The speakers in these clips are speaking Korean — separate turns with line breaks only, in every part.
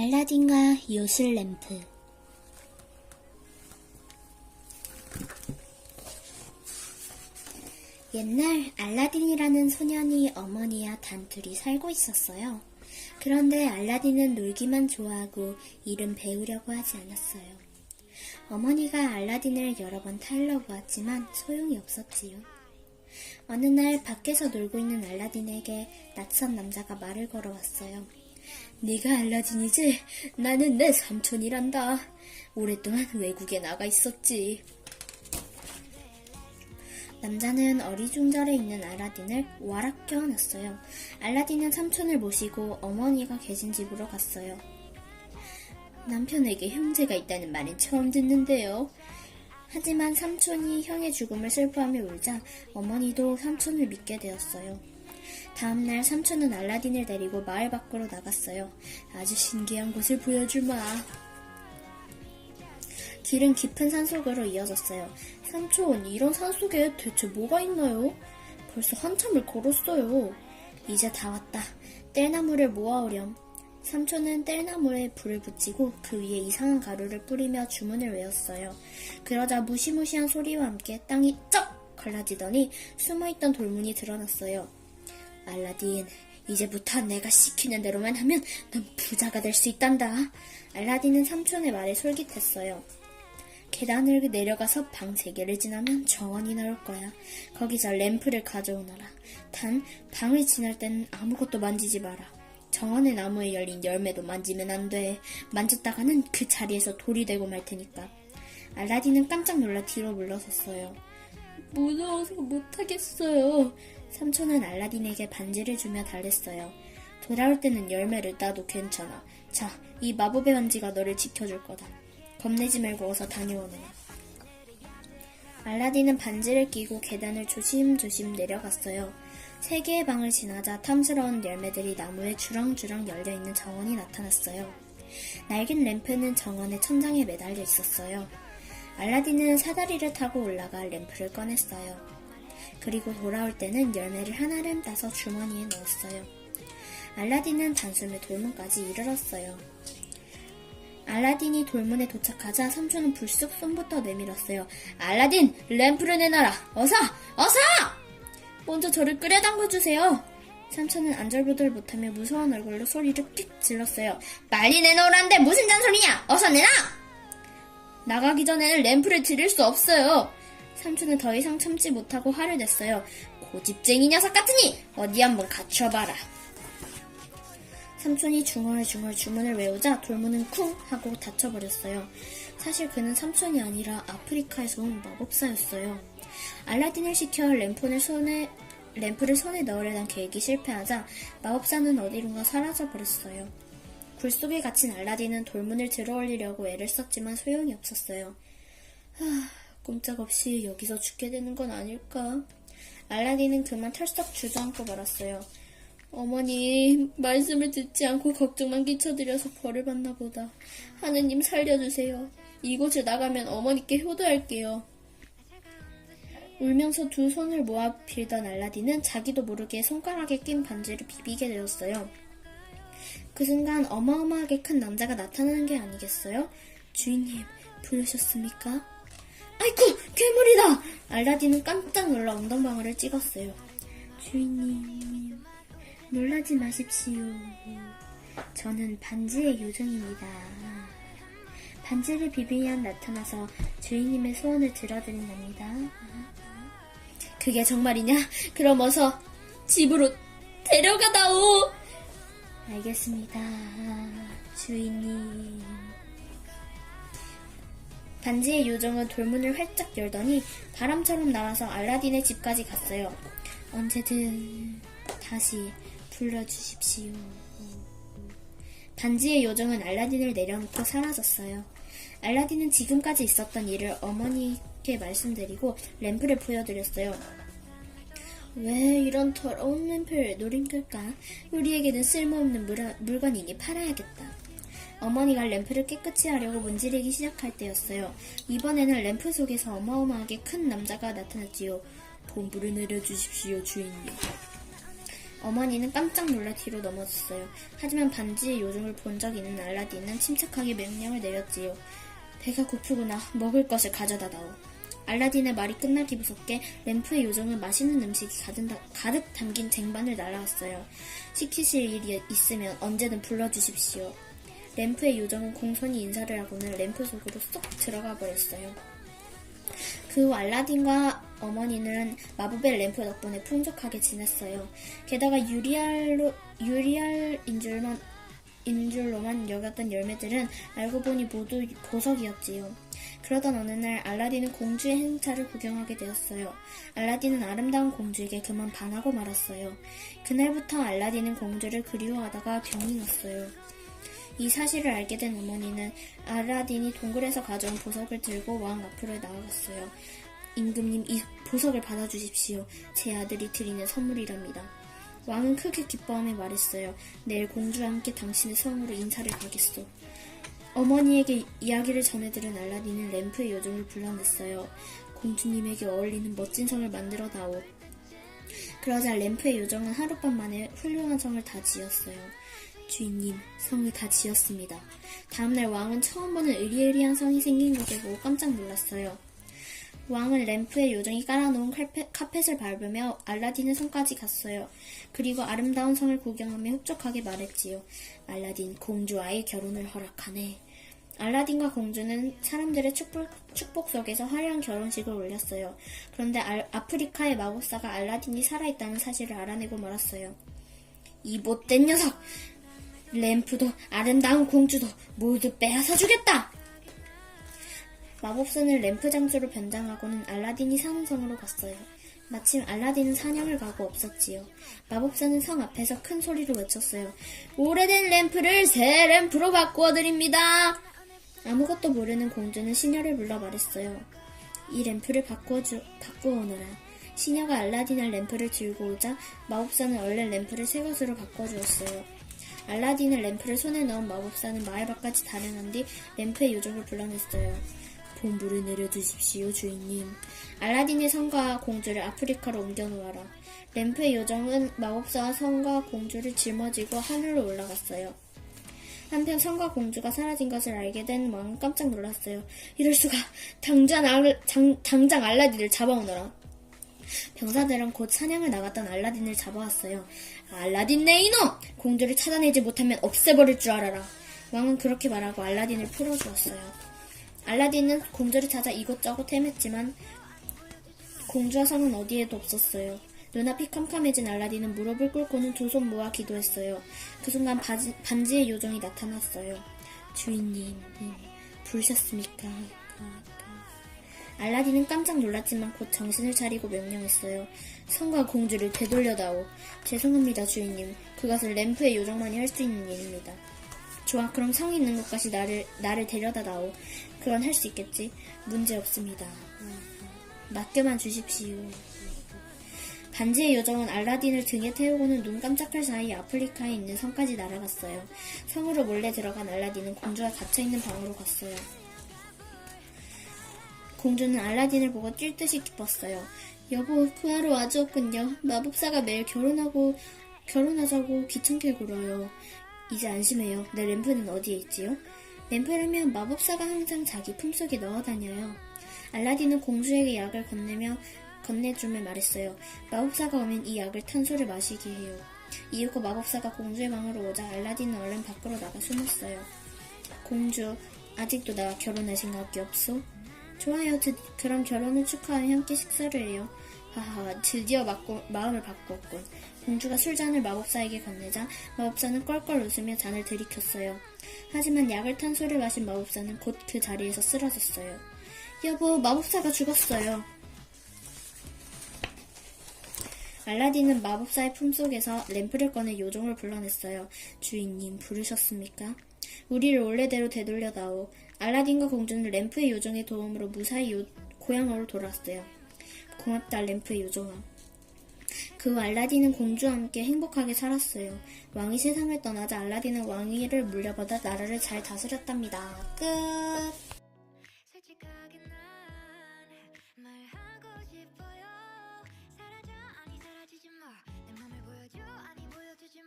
알라딘과 요술 램프. 옛날 알라딘이라는 소년이 어머니와 단둘이 살고 있었어요. 그런데 알라딘은 놀기만 좋아하고 일은 배우려고 하지 않았어요. 어머니가 알라딘을 여러 번 타일러 보았지만 소용이 없었지요. 어느 날 밖에서 놀고 있는 알라딘에게 낯선 남자가 말을 걸어왔어요. 네가 알라딘이지? 나는 내 삼촌이란다. 오랫동안 외국에 나가 있었지. 남자는 어리중절해 있는 알라딘을 와락 껴안았어요. 알라딘은 삼촌을 모시고 어머니가 계신 집으로 갔어요. 남편에게 형제가 있다는 말은 처음 듣는데요. 하지만 삼촌이 형의 죽음을 슬퍼하며 울자 어머니도 삼촌을 믿게 되었어요. 다음날 삼촌은 알라딘을 데리고 마을 밖으로 나갔어요. 아주 신기한 곳을 보여주마. 길은 깊은 산속으로 이어졌어요. 삼촌, 이런 산속에 대체 뭐가 있나요? 벌써 한참을 걸었어요. 이제 다 왔다. 뗄나무를 모아오렴. 삼촌은 뗄나무에 불을 붙이고 그 위에 이상한 가루를 뿌리며 주문을 외웠어요. 그러자 무시무시한 소리와 함께 땅이 쩍 갈라지더니 숨어있던 돌문이 드러났어요. 알라딘, 이제부터 내가 시키는 대로만 하면 넌 부자가 될 수 있단다. 알라딘은 삼촌의 말에 솔깃했어요. 계단을 내려가서 방 3개를 지나면 정원이 나올 거야. 거기서 램프를 가져오너라. 단, 방을 지날 때는 아무것도 만지지 마라. 정원의 나무에 열린 열매도 만지면 안 돼. 만졌다가는 그 자리에서 돌이 되고 말 테니까. 알라딘은 깜짝 놀라 뒤로 물러섰어요. 무서워서 못하겠어요. 삼촌은 알라딘에게 반지를 주며 달랬어요. 돌아올 때는 열매를 따도 괜찮아. 자, 이 마법의 반지가 너를 지켜줄 거다. 겁내지 말고 어서 다녀오너라. 알라딘은 반지를 끼고 계단을 조심조심 내려갔어요. 3개의 방을 지나자 탐스러운 열매들이 나무에 주렁주렁 열려있는 정원이 나타났어요. 낡은 램프는 정원의 천장에 매달려 있었어요. 알라딘은 사다리를 타고 올라가 램프를 꺼냈어요. 그리고 돌아올 때는 열매를 하나를 따서 주머니에 넣었어요. 알라딘은 단숨에 돌문까지 이르렀어요. 알라딘이 돌문에 도착하자 삼촌은 불쑥 손부터 내밀었어요. 알라딘, 램프를 내놔라. 어서! 어서! 먼저 저를 끌어 당겨주세요. 삼촌은 안절부절 못하며 무서운 얼굴로 소리를 픽 질렀어요. 빨리 내놓으라는데 무슨 잔소리냐! 어서 내놔! 나가기 전에는 램프를 드릴 수 없어요. 삼촌은 더 이상 참지 못하고 화를 냈어요. 고집쟁이 녀석 같으니 어디 한번 갖춰봐라. 삼촌이 중얼중얼 주문을 외우자 돌문은 쿵 하고 닫혀버렸어요. 사실 그는 삼촌이 아니라 아프리카에서 온 마법사였어요. 알라딘을 시켜 램프를 손에 넣으려던 계획이 실패하자 마법사는 어디론가 사라져버렸어요. 굴 속에 갇힌 알라딘은 돌문을 들어올리려고 애를 썼지만 소용이 없었어요. 꼼짝없이 여기서 죽게 되는 건 아닐까? 알라딘은 그만 털썩 주저앉고 말았어요. 어머니, 말씀을 듣지 않고 걱정만 끼쳐드려서 벌을 받나 보다. 하느님 살려주세요. 이곳을 나가면 어머니께 효도할게요. 울면서 두 손을 모아 빌던 알라딘은 자기도 모르게 손가락에 낀 반지를 비비게 되었어요. 그 순간 어마어마하게 큰 남자가 나타나는 게 아니겠어요? 주인님, 부르셨습니까? 아이쿠, 괴물이다! 알라딘은 깜짝 놀라 엉덩방아를 찍었어요. 주인님, 놀라지 마십시오. 저는 반지의 요정입니다. 반지를 비비면 나타나서 주인님의 소원을 들어드린답니다. 그게 정말이냐? 그럼 어서 집으로 데려가다오! 알겠습니다, 주인님. 반지의 요정은 돌문을 활짝 열더니 바람처럼 날아서 알라딘의 집까지 갔어요. 언제든 다시 불러주십시오. 반지의 요정은 알라딘을 내려놓고 사라졌어요. 알라딘은 지금까지 있었던 일을 어머니께 말씀드리고 램프를 보여드렸어요. 왜 이런 더러운 램프를 노린 걸까? 우리에게는 쓸모없는 물건이니 팔아야겠다. 어머니가 램프를 깨끗이 하려고 문지르기 시작할 때였어요. 이번에는 램프 속에서 어마어마하게 큰 남자가 나타났지요. 본부를 내려주십시오, 주인님. 어머니는 깜짝 놀라 뒤로 넘어졌어요. 하지만 반지의 요정을 본 적 있는 알라딘은 침착하게 명령을 내렸지요. 배가 고프구나. 먹을 것을 가져다 다오. 알라딘의 말이 끝나기 무섭게 램프의 요정은 맛있는 음식이 가득 담긴 쟁반을 날아왔어요. 시키실 일이 있으면 언제든 불러주십시오. 램프의 요정은 공손히 인사를 하고는 램프 속으로 쏙 들어가 버렸어요. 그 후 알라딘과 어머니는 마법의 램프 덕분에 풍족하게 지냈어요. 게다가 유리알인 줄로만 여겼던 열매들은 알고 보니 모두 보석이었지요. 그러던 어느 날 알라딘은 공주의 행차를 구경하게 되었어요. 알라딘은 아름다운 공주에게 그만 반하고 말았어요. 그날부터 알라딘은 공주를 그리워하다가 병이 났어요. 이 사실을 알게 된 어머니는 알라딘이 동굴에서 가져온 보석을 들고 왕 앞으로 나아갔어요. 임금님, 이 보석을 받아주십시오. 제 아들이 드리는 선물이랍니다. 왕은 크게 기뻐하며 말했어요. 내일 공주와 함께 당신의 성으로 인사를 가겠소. 어머니에게 이야기를 전해들은 알라딘은 램프의 요정을 불러냈어요. 공주님에게 어울리는 멋진 성을 만들어 다오. 그러자 램프의 요정은 하룻밤 만에 훌륭한 성을 다 지었어요. 주인님, 성을 다 지었습니다. 다음날 왕은 처음 보는 으리으리한 성이 생긴 것을 보고 깜짝 놀랐어요. 왕은 램프의 요정이 깔아놓은 카펫을 밟으며 알라딘의 성까지 갔어요. 그리고 아름다운 성을 구경하며 흡족하게 말했지요. 알라딘, 공주와의 결혼을 허락하네. 알라딘과 공주는 사람들의 축복 속에서 화려한 결혼식을 올렸어요. 그런데 아프리카의 마법사가 알라딘이 살아있다는 사실을 알아내고 말았어요. 이 못된 녀석! 램프도 아름다운 공주도 모두 빼앗아주겠다! 마법사는 램프 장수로 변장하고는 알라딘이 사는 성으로 갔어요. 마침 알라딘은 사냥을 가고 없었지요. 마법사는 성 앞에서 큰 소리로 외쳤어요. 오래된 램프를 새 램프로 바꾸어드립니다. 아무것도 모르는 공주는 시녀를 불러 말했어요. 이 램프를 바꾸어오너라. 시녀가 알라딘의 램프를 들고 오자 마법사는 얼른 램프를 새 것으로 바꿔주었어요. 알라딘은 램프를 손에 넣은 마법사는 마을 밖까지 달아난 뒤 램프의 요정을 불러냈어요. 본부를 내려주십시오, 주인님. 알라딘의 성과 공주를 아프리카로 옮겨놓아라. 램프의 요정은 마법사와 성과 공주를 짊어지고 하늘로 올라갔어요. 한편 성과 공주가 사라진 것을 알게 된 왕은 깜짝 놀랐어요. 이럴 수가. 당장 알라딘을 잡아오너라. 병사들은 곧 사냥을 나갔던 알라딘을 잡아왔어요. 알라딘 내 이놈! 공주를 찾아내지 못하면 없애버릴 줄 알아라. 왕은 그렇게 말하고 알라딘을 풀어주었어요. 알라딘은 공주를 찾아 이곳저곳 헤맸지만 공주와 성은 어디에도 없었어요. 눈앞이 캄캄해진 알라딘은 무릎을 꿇고는 두 손 모아 기도했어요. 그 순간 반지의 요정이 나타났어요. 주인님, 부르셨습니까? 알라딘은 깜짝 놀랐지만 곧 정신을 차리고 명령했어요. 성과 공주를 되돌려다오. 죄송합니다, 주인님. 그것은 램프의 요정만이 할 수 있는 일입니다. 좋아, 그럼 성이 있는 곳까지 나를 데려다다오. 그건 할 수 있겠지? 문제 없습니다. 맡겨만 주십시오. 반지의 요정은 알라딘을 등에 태우고는 눈 깜짝할 사이 아프리카에 있는 성까지 날아갔어요. 성으로 몰래 들어간 알라딘은 공주가 갇혀있는 방으로 갔어요. 공주는 알라딘을 보고 뛸 듯이 기뻤어요. 여보, 구하러 와주었군요. 마법사가 매일 결혼하자고 귀찮게 굴어요. 이제 안심해요. 내 램프는 어디에 있지요? 램프라면 마법사가 항상 자기 품속에 넣어 다녀요. 알라딘은 공주에게 약을 건네주며 말했어요. 마법사가 오면 이 약을 탄소를 마시게 해요. 이윽고 마법사가 공주의 방으로 오자 알라딘은 얼른 밖으로 나가 숨었어요. 공주, 아직도 나와 결혼할 생각이 없소? 좋아요. 그럼 결혼을 축하하며 함께 식사를 해요. 하하, 드디어 마음을 바꾸었군. 공주가 술잔을 마법사에게 건네자 마법사는 껄껄 웃으며 잔을 들이켰어요. 하지만 약을 탄 술을 마신 마법사는 곧 그 자리에서 쓰러졌어요. 여보, 마법사가 죽었어요. 알라딘은 마법사의 품속에서 램프를 꺼내 요정을 불러냈어요. 주인님, 부르셨습니까? 우리를 원래대로 되돌려다오. 알라딘과 공주는 램프의 요정의 도움으로 무사히 고향으로 돌아왔어요. 고맙다, 램프의 요정아. 그 후 알라딘은 공주와 함께 행복하게 살았어요. 왕이 세상을 떠나자 알라딘은 왕위를 물려받아 나라를 잘 다스렸답니다. 끝! 솔직하게 난 말하고 싶어요. 사라져, 아니 사라지지 마. 내 맘을 보여줘, 아니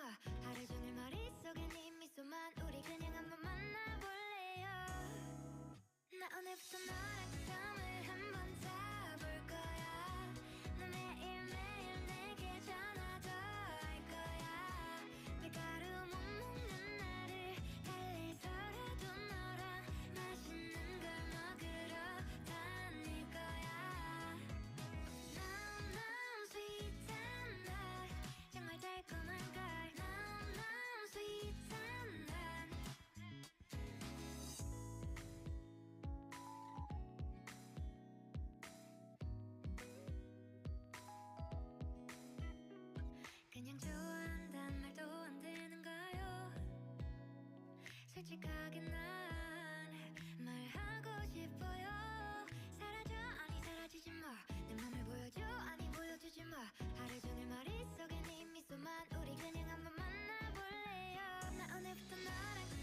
마. 하루 종일 머릿속에 네 미소만. 우리 그냥 한번 만나볼래요. 나 오늘부터 너랑 처음을 한번 잡을 거야. 너 매일매일 내게 전화도 할 거야. 밀가루 못 먹는 나를 달래서라도 너랑 맛있는 걸 먹으러 다닐 거야. 너무 sweet한 날 정말 달콤한 걸. 너무 sweet한 날. 그냥 좋아한단 말도 안 되는가요? 솔직하게 난 말하고 싶어요. 사라져 아니 사라지지 마. 내 맘을 보여줘 아니 보여주지 마. 하루 종일 머릿속에 네 미소만. 우리 그냥 한번 만나볼래요. 나 오늘부터 너랑